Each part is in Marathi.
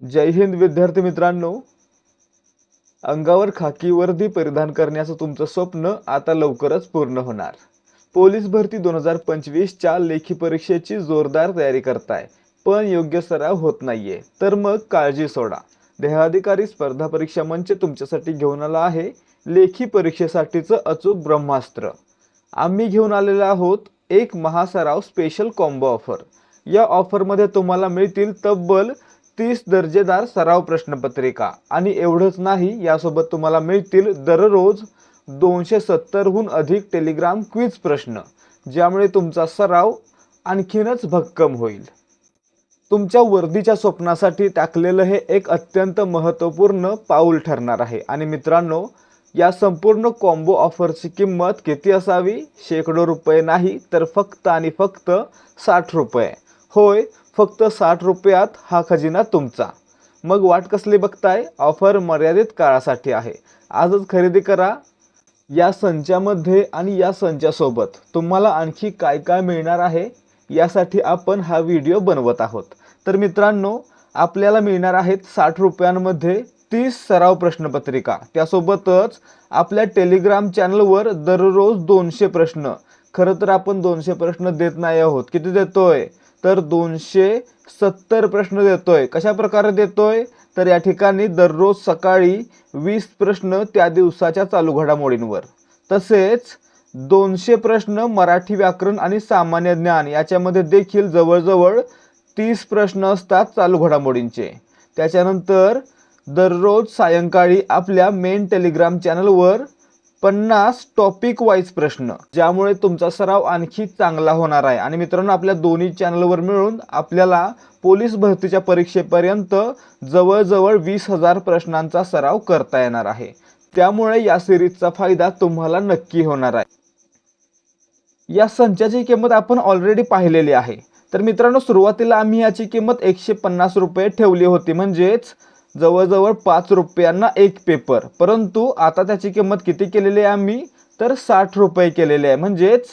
जय हिंद विद्यार्थी मित्रांनो, अंगावर खाकी वर्दी परिधान करण्याचं तुमचं स्वप्न आता लवकरच पूर्ण होणार। पोलीस भरती 2025 च्या लेखी परीक्षेची जोरदार तयारी करताय, पण योग्य सराव होत नाहीये, तर मग काळजी सोडा। देहाधिकारी स्पर्धा परीक्षा मंच तुमच्यासाठी घेऊन आला आहे लेखी परीक्षेसाठीचं अचूक ब्रह्मास्त्र। आम्ही घेऊन आलेलो आहोत एक महासराव स्पेशल कॉम्बो ऑफर। या ऑफर मध्ये तुम्हाला मिळतील तब्बल 30 दर्जेदार सराव प्रश्नपत्रिका आणि एवढंच नाही, यासोबत तुम्हाला मिळतील दररोज 270 हून अधिक टेलिग्राम क्विज प्रश्न, ज्यामुळे तुमचा सराव आणखीनच भक्कम होईल। तुमच्या वर्दीच्या स्वप्नासाठी टाकलेलं हे एक अत्यंत महत्त्वपूर्ण पाऊल ठरणार आहे। आणि मित्रांनो, या संपूर्ण कॉम्बो ऑफरची किंमत किती असावी? शेकडो रुपये नाही, तर फक्त आणि फक्त 60 रुपये। होय, फक्त 60 रुपयात हा खजिना तुमचा। मग वाट कसली बघताय? ऑफर मर्यादित काळासाठी आहे, आजच खरेदी करा। या संचामध्ये आणि या संचासोबत तुम्हाला आणखी काय काय मिळणार आहे, यासाठी आपण हा व्हिडिओ बनवत आहोत। तर मित्रांनो, आपल्याला मिळणार आहेत 60 रुपयांमध्ये 30 सराव प्रश्नपत्रिका, त्यासोबतच आपल्या टेलिग्राम चॅनलवर दररोज 200 प्रश्न। खरं तर आपण 200 प्रश्न देत नाही आहोत, किती देतोय? तर 270 प्रश्न देतोय। कशा प्रकारे देतोय? तर या ठिकाणी दररोज सकाळी 20 प्रश्न त्या दिवसाच्या चालू घडामोडींवर, तसेच 200 प्रश्न मराठी व्याकरण आणि सामान्य ज्ञान याच्यामध्ये देखील जवळजवळ 30 प्रश्न असतात चालू घडामोडींचे। त्याच्यानंतर दररोज सायंकाळी आपल्या मेन टेलिग्राम चॅनलवर 50 टॉपिक वाईज प्रश्न, ज्यामुळे तुमचा सराव आणखी चांगला होणार आहे। आणि मित्रांनो, आपल्या दोन्ही चॅनलवर मिळून आपल्याला पोलीस भरतीच्या परीक्षेपर्यंत जवळजवळ 20,000 प्रश्नांचा सराव करता येणार आहे। त्यामुळे या सिरीजचा फायदा तुम्हाला नक्की होणार आहे। या संचाची किंमत आपण ऑलरेडी पाहिलेली आहे। तर मित्रांनो, सुरुवातीला आम्ही याची किंमत 150 रुपये ठेवली होती, म्हणजेच जवळजवळ 5 रुपयांना एक पेपर। परंतु आता त्याची किंमत किती केलेली आहे आम्ही? तर 60 रुपये केलेली आहे, म्हणजेच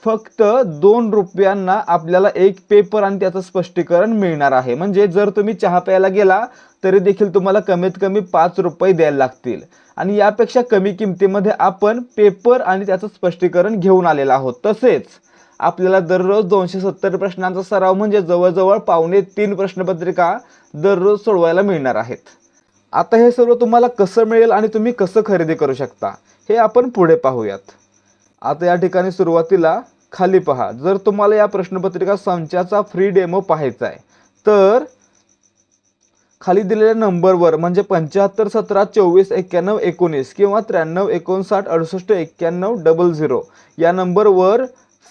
फक्त 2 रुपयांना आपल्याला एक पेपर आणि त्याचं स्पष्टीकरण मिळणार आहे। म्हणजे जर तुम्ही चहा प्यायला गेला तरी देखील तुम्हाला कमीत कमी 5 रुपये द्यायला लागतील। आणि यापेक्षा कमी किमतीमध्ये आपण पेपर आणि त्याचं स्पष्टीकरण घेऊन आलेलो आहोत। तसेच आपल्याला दररोज 270 प्रश्नांचा सराव म्हणजे जवळजवळ 2.25 प्रश्नपत्रिका दररोज सोडवायला मिळणार आहेत। आता हे सर्व तुम्हाला कसं मिळेल आणि तुम्ही कसं खरेदी करू शकता, हे आपण पुढे पाहूयात। आता या ठिकाणी सुरुवातीला खाली पहा, जर तुम्हाला या प्रश्नपत्रिका संचाचा फ्री डेमो पाहायचा आहे तर खाली दिलेल्या नंबरवर म्हणजे 75 17 24 91 19 किंवा 93 59 68 91 00 या नंबरवर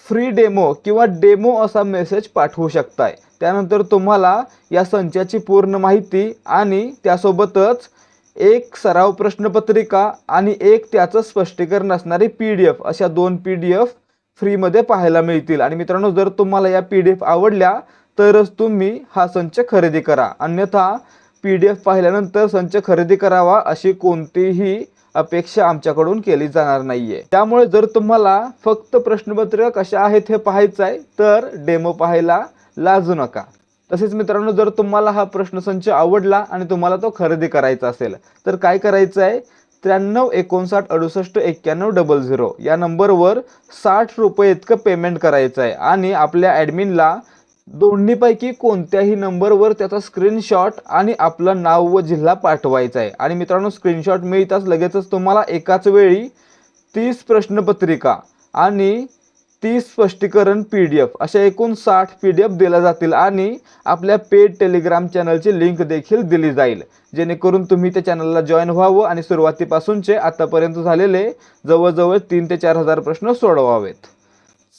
फ्री डेमो किंवा डेमो असा मेसेज पाठवू शकताय। त्यानंतर तुम्हाला या संचाची पूर्ण माहिती आणि त्यासोबतच एक सराव प्रश्नपत्रिका आणि एक त्याचं स्पष्टीकरण असणारी PDF अशा 2 PDF फ्री मध्ये पाहायला मिळतील। आणि मित्रांनो, जर तुम्हाला या PDF आवडल्या तरच तुम्ही हा संच खरेदी करा, अन्यथा PDF पाहिल्यानंतर संच खरेदी करावा अशी कोणतीही अपेक्षा आमच्याकडून केली जाणार नाहीये। त्यामुळे जर तुम्हाला फक्त प्रश्नपत्रिका कशा आहेत हे पाहायचं आहे तर डेमो पाहायला लाजू नका। तसेच मित्रांनो, जर तुम्हाला हा प्रश्नसंच आवडला आणि तुम्हाला तो खरेदी करायचा असेल तर काय करायचं आहे? 93 59 68 91 00 या नंबरवर 60 रुपये इतकं पेमेंट करायचं आहे आणि आपल्या ॲडमिनला दोन्हीपैकी कोणत्याही नंबरवर त्याचा स्क्रीनशॉट आणि आपलं नाव व जिल्हा पाठवायचा आहे। आणि मित्रांनो, स्क्रीनशॉट मिळताच लगेचच तुम्हाला एकाच वेळी 30 प्रश्नपत्रिका आणि 30 स्पष्टीकरण PDF अशा एकूण 60 PDF दिल्या जातील आणि आपल्या पेड टेलिग्राम चॅनलची लिंक देखील दिली जाईल, जेणेकरून तुम्ही त्या चॅनलला जॉईन व्हावं आणि सुरुवातीपासूनचे आतापर्यंत झालेले जवळजवळ 3 ते 4 हजार प्रश्न सोडवावेत।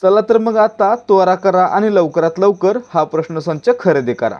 चला तर मग आता त्वरा करा आणि लवकरात लवकर हा प्रश्नसंच खरेदी करा।